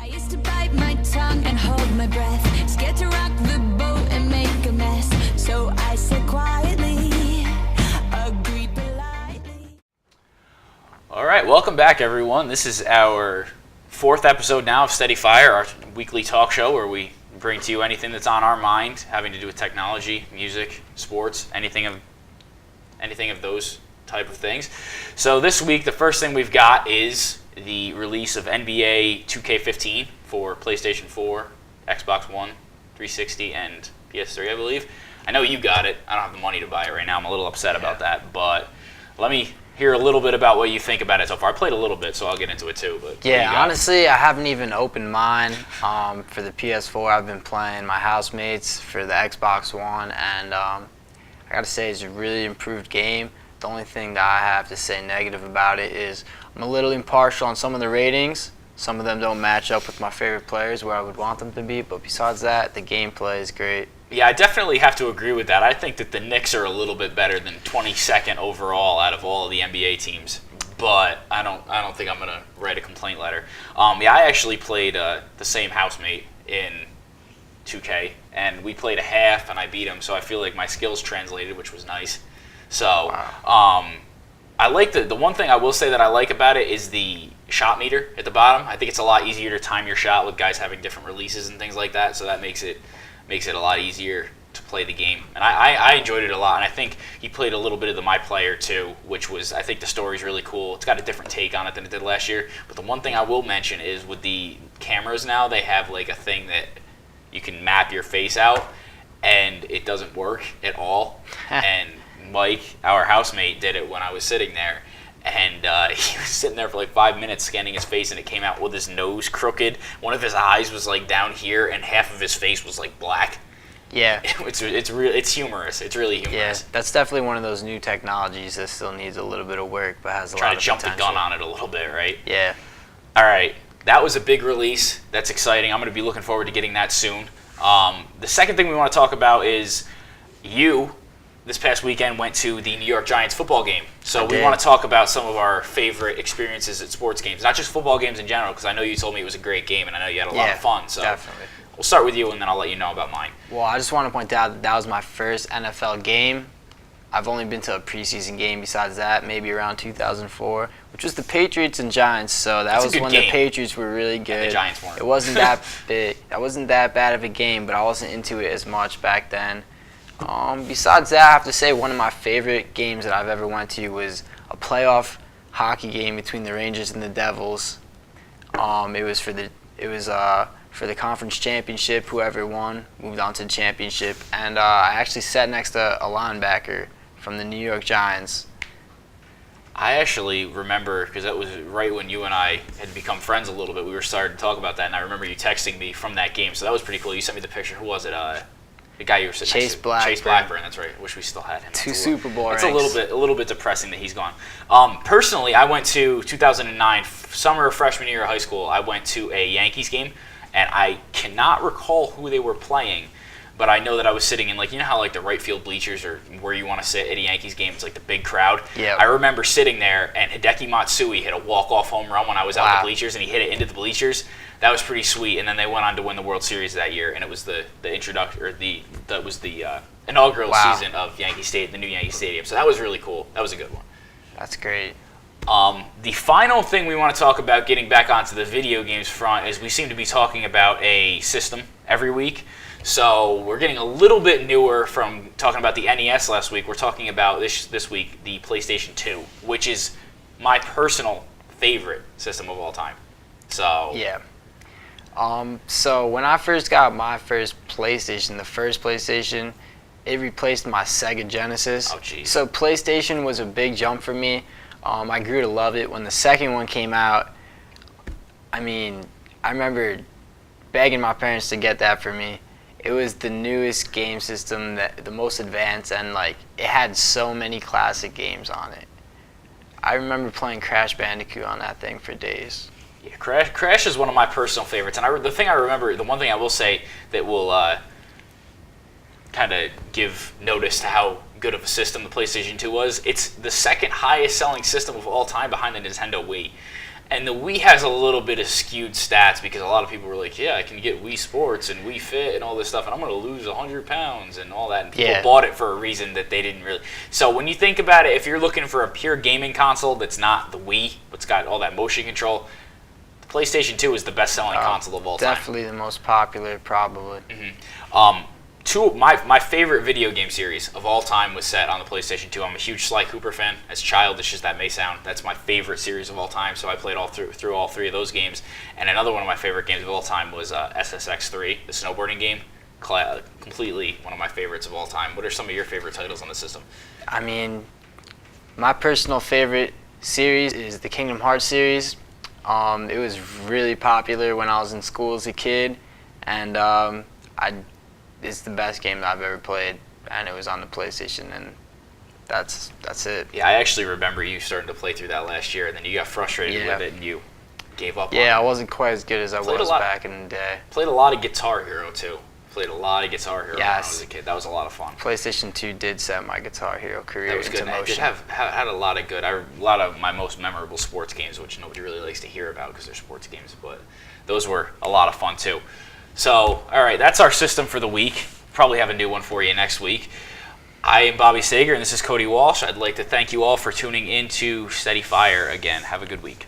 used to bite my tongue and hold my breath, scared to rock the boat and make a mess. So I said quietly, agreed politely. All right, welcome back, everyone. This is our fourth episode now of Steady Fire, our weekly talk show where we bring to you anything that's on our mind, having to do with technology, music, sports, anything of those type of things. So this week, the first thing we've got is the release of NBA 2K15 for PlayStation 4, Xbox One, 360, and PS3, I believe. I know you got it. I don't have the money to buy it right now. I'm a little upset about that, but let me hear a little bit about what you think about it so far. I played a little bit, so I'll get into it too. But yeah, honestly, I haven't even opened mine. For the PS4, I've been playing my housemates for the Xbox One, and I gotta say it's a really improved game. The only thing that I have to say negative about it is I'm a little impartial on some of the ratings. Some of them don't match up with my favorite players where I would want them to be, but besides that, the gameplay is great. Yeah, I definitely have to agree with that. I think that the Knicks are a little bit better than 22nd overall out of all of the NBA teams, but I don't think I'm gonna write a complaint letter. Yeah, I actually played the same housemate in 2K, and we played a half, and I beat him, so I feel like my skills translated, which was nice. So, wow. I like the one thing I will say that I like about it is the shot meter at the bottom. I think it's a lot easier to time your shot with guys having different releases and things like that, so that makes it a lot easier to play the game. And I enjoyed it a lot, and I think he played a little bit of the My Player too, which was, I think the story's really cool. It's got a different take on it than it did last year, but the one thing I will mention is with the cameras now, they have like a thing that you can map your face out, and it doesn't work at all. And Mike, our housemate, did it when I was sitting there, and he was sitting there for like 5 minutes scanning his face, and it came out with his nose crooked. One of his eyes was like down here, and half of his face was like black. Yeah, it's humorous. It's really humorous. Yeah, that's definitely one of those new technologies that still needs a little bit of work, but has a lot of potential. Trying to jump the gun on it a little bit, right? Yeah. All right, that was a big release. That's exciting. I'm going to be looking forward to getting that soon. The second thing we want to talk about is you. This past weekend went to the New York Giants football game. So we want to talk about some of our favorite experiences at sports games, not just football games in general, because I know you told me it was a great game, and I know you had a lot of fun. So definitely. We'll start with you, and then I'll let you know about mine. Well, I just want to point out that was my first NFL game. I've only been to a preseason game besides that, maybe around 2004, which was the Patriots and Giants. So that was when the Patriots were really good. And the Giants weren't. It wasn't that big. That wasn't that bad of a game, but I wasn't into it as much back then. Besides that, I have to say one of my favorite games that I've ever went to was a playoff hockey game between the Rangers and the Devils. It was for the conference championship. Whoever won moved on to the championship, and I actually sat next to a linebacker from the New York Giants. I actually remember, because that was right when you and I had become friends a little bit. We were starting to talk about that, and I remember you texting me from that game. So that was pretty cool. You sent me the picture. Who was it? The guy you were sitting next to. Chase Blackburn, that's right. I wish we still had him. Two Super Bowl rings. It's a little bit depressing that he's gone. Personally, I went to 2009, summer of freshman year of high school. I went to a Yankees game, and I cannot recall who they were playing, but I know that I was sitting in, like, you know how like the right field bleachers or where you want to sit at a Yankees game, it's like the big crowd. Yeah. I remember sitting there, and Hideki Matsui hit a walk-off home run when I was out in the bleachers, and he hit it into the bleachers. That was pretty sweet, and then they went on to win the World Series that year, and it was the inaugural season of the new Yankee Stadium. So that was really cool. That was a good one. That's great. The final thing we want to talk about, getting back onto the video games front, is we seem to be talking about a system every week. So we're getting a little bit newer from talking about the NES last week. We're talking about this week the PlayStation 2, which is my personal favorite system of all time. So yeah. So when I first got my first PlayStation, the first PlayStation, it replaced my Sega Genesis. Oh, geez. So PlayStation was a big jump for me. I grew to love it. When the second one came out, I mean, I remember begging my parents to get that for me. It was the newest game system, the most advanced, and like it had so many classic games on it. I remember playing Crash Bandicoot on that thing for days. Yeah, Crash is one of my personal favorites, and the one thing I will say that will kind of give notice to how good of a system the PlayStation 2 was. It's the second highest selling system of all time behind the Nintendo Wii. And the Wii has a little bit of skewed stats because a lot of people were like, yeah, I can get Wii Sports and Wii Fit and all this stuff, and I'm going to lose 100 pounds and all that. And people bought it for a reason that they didn't really. So when you think about it, if you're looking for a pure gaming console that's not the Wii, it's got all that motion control, the PlayStation 2 is the best-selling console of all time. Definitely the most popular, probably. My favorite video game series of all time was set on the PlayStation 2. I'm a huge Sly Cooper fan. As childish as that may sound, that's my favorite series of all time. So I played through all three of those games. And another one of my favorite games of all time was SSX3, the snowboarding game. Completely one of my favorites of all time. What are some of your favorite titles on the system? I mean, my personal favorite series is the Kingdom Hearts series. It was really popular when I was in school as a kid, and it's the best game that I've ever played, and it was on the PlayStation, and that's it. Yeah, I actually remember you starting to play through that last year, and then you got frustrated with it, and you gave up on it. I wasn't quite as good as I was back in the day. Played a lot of Guitar Hero, too. Played a lot of Guitar Hero when I was a kid. That was a lot of fun. PlayStation 2 did set my Guitar Hero career into motion. It did had a lot of my most memorable sports games, which nobody really likes to hear about because they're sports games, but those were a lot of fun, too. So, all right, that's our system for the week. Probably have a new one for you next week. I am Bobby Sager, and this is Cody Walsh. I'd like to thank you all for tuning in to Steady Fire again. Have a good week.